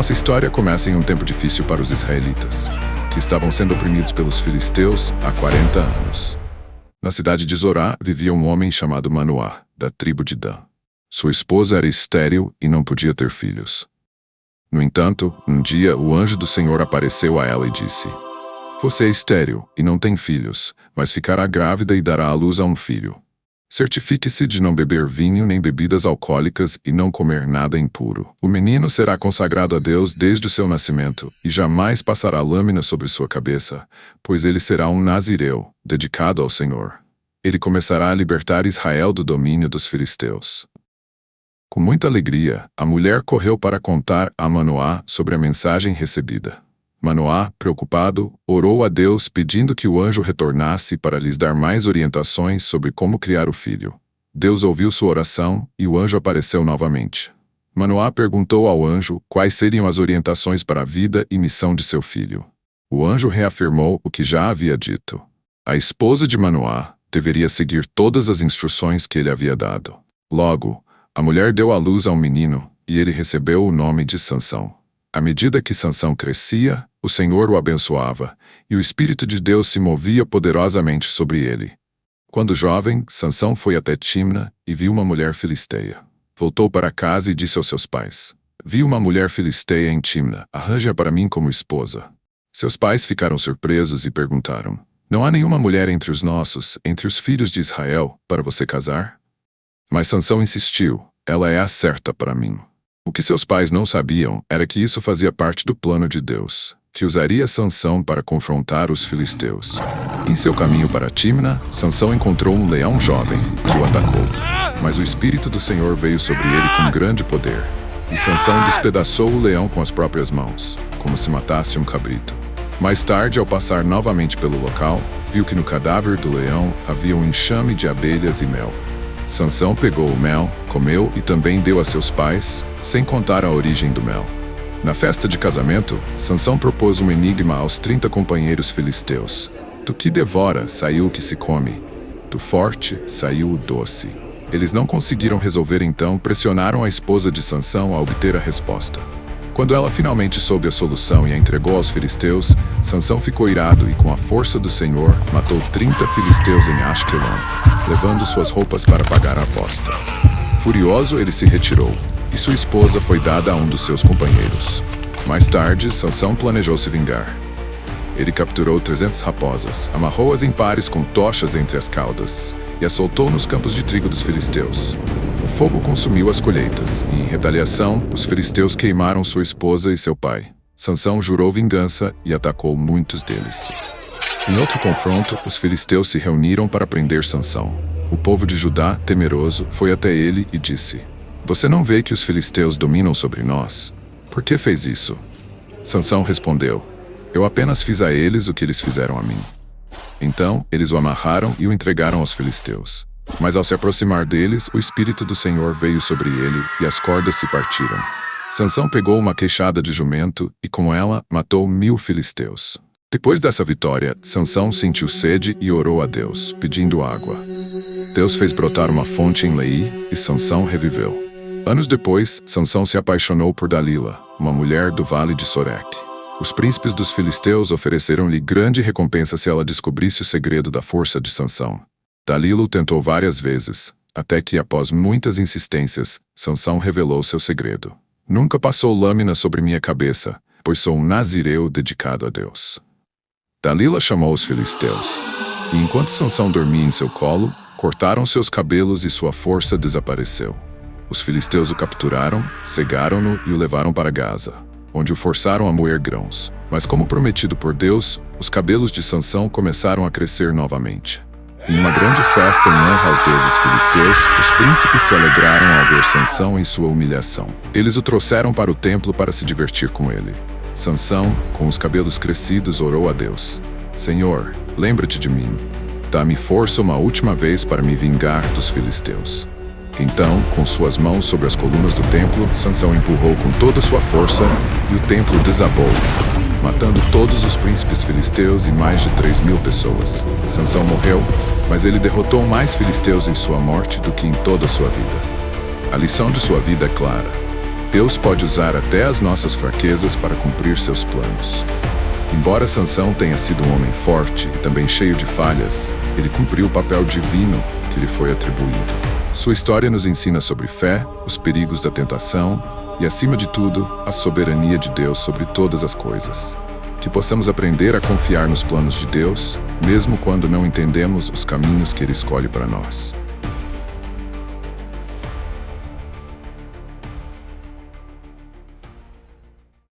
Nossa história começa em um tempo difícil para os israelitas, que estavam sendo oprimidos pelos filisteus há 40 anos. Na cidade de Zorá vivia um homem chamado Manoá, da tribo de Dan. Sua esposa era estéril e não podia ter filhos. No entanto, um dia o anjo do Senhor apareceu a ela e disse: "Você é estéril e não tem filhos, mas ficará grávida e dará à luz a um filho. Certifique-se de não beber vinho nem bebidas alcoólicas e não comer nada impuro. O menino será consagrado a Deus desde o seu nascimento e jamais passará lâmina sobre sua cabeça, pois ele será um nazireu, dedicado ao Senhor. Ele começará a libertar Israel do domínio dos filisteus." Com muita alegria, a mulher correu para contar a Manoá sobre a mensagem recebida. Manoá, preocupado, orou a Deus pedindo que o anjo retornasse para lhes dar mais orientações sobre como criar o filho. Deus ouviu sua oração e o anjo apareceu novamente. Manoá perguntou ao anjo quais seriam as orientações para a vida e missão de seu filho. O anjo reafirmou o que já havia dito. A esposa de Manoá deveria seguir todas as instruções que ele havia dado. Logo, a mulher deu à luz a um menino, e ele recebeu o nome de Sansão. À medida que Sansão crescia, o Senhor o abençoava, e o Espírito de Deus se movia poderosamente sobre ele. Quando jovem, Sansão foi até Timna e viu uma mulher filisteia. Voltou para casa e disse aos seus pais: "Vi uma mulher filisteia em Timna, arranje-a para mim como esposa." Seus pais ficaram surpresos e perguntaram: "Não há nenhuma mulher entre os nossos, entre os filhos de Israel, para você casar?" Mas Sansão insistiu: "Ela é a certa para mim." O que seus pais não sabiam era que isso fazia parte do plano de Deus, que usaria Sansão para confrontar os filisteus. Em seu caminho para Timna, Sansão encontrou um leão jovem, que o atacou. Mas o Espírito do Senhor veio sobre ele com grande poder, e Sansão despedaçou o leão com as próprias mãos, como se matasse um cabrito. Mais tarde, ao passar novamente pelo local, viu que no cadáver do leão havia um enxame de abelhas e mel. Sansão pegou o mel, comeu e também deu a seus pais, sem contar a origem do mel. Na festa de casamento, Sansão propôs um enigma aos 30 companheiros filisteus. Do que devora saiu o que se come, do forte saiu o doce. Eles não conseguiram resolver, então pressionaram a esposa de Sansão a obter a resposta. Quando ela finalmente soube a solução e a entregou aos filisteus, Sansão ficou irado e, com a força do Senhor, matou 30 filisteus em Asquelon, levando suas roupas para pagar a aposta. Furioso, ele se retirou, e sua esposa foi dada a um dos seus companheiros. Mais tarde, Sansão planejou se vingar. Ele capturou 300 raposas, amarrou-as em pares com tochas entre as caudas, e as soltou nos campos de trigo dos filisteus. O fogo consumiu as colheitas, e em retaliação, os filisteus queimaram sua esposa e seu pai. Sansão jurou vingança e atacou muitos deles. Em outro confronto, os filisteus se reuniram para prender Sansão. O povo de Judá, temeroso, foi até ele e disse: "Você não vê que os filisteus dominam sobre nós? Por que fez isso?" Sansão respondeu: "Eu apenas fiz a eles o que eles fizeram a mim." Então, eles o amarraram e o entregaram aos filisteus. Mas ao se aproximar deles, o Espírito do Senhor veio sobre ele e as cordas se partiram. Sansão pegou uma queixada de jumento e com ela matou 1000 filisteus. Depois dessa vitória, Sansão sentiu sede e orou a Deus, pedindo água. Deus fez brotar uma fonte em Leí e Sansão reviveu. Anos depois, Sansão se apaixonou por Dalila, uma mulher do vale de Soreque. Os príncipes dos filisteus ofereceram-lhe grande recompensa se ela descobrisse o segredo da força de Sansão. Dalila o tentou várias vezes, até que, após muitas insistências, Sansão revelou seu segredo. "Nunca passou lâmina sobre minha cabeça, pois sou um nazireu dedicado a Deus." Dalila chamou os filisteus, e enquanto Sansão dormia em seu colo, cortaram seus cabelos e sua força desapareceu. Os filisteus o capturaram, cegaram-no e o levaram para Gaza, onde o forçaram a moer grãos. Mas como prometido por Deus, os cabelos de Sansão começaram a crescer novamente. Em uma grande festa em honra aos deuses filisteus, os príncipes se alegraram ao ver Sansão em sua humilhação. Eles o trouxeram para o templo para se divertir com ele. Sansão, com os cabelos crescidos, orou a Deus: "Senhor, lembra-te de mim. Dá-me força uma última vez para me vingar dos filisteus." Então, com suas mãos sobre as colunas do templo, Sansão empurrou com toda sua força e o templo desabou, matando todos os príncipes filisteus e mais de 3.000 pessoas. Sansão morreu, mas ele derrotou mais filisteus em sua morte do que em toda a sua vida. A lição de sua vida é clara: Deus pode usar até as nossas fraquezas para cumprir seus planos. Embora Sansão tenha sido um homem forte e também cheio de falhas, ele cumpriu o papel divino que lhe foi atribuído. Sua história nos ensina sobre fé, os perigos da tentação e, acima de tudo, a soberania de Deus sobre todas as coisas. Que possamos aprender a confiar nos planos de Deus, mesmo quando não entendemos os caminhos que Ele escolhe para nós.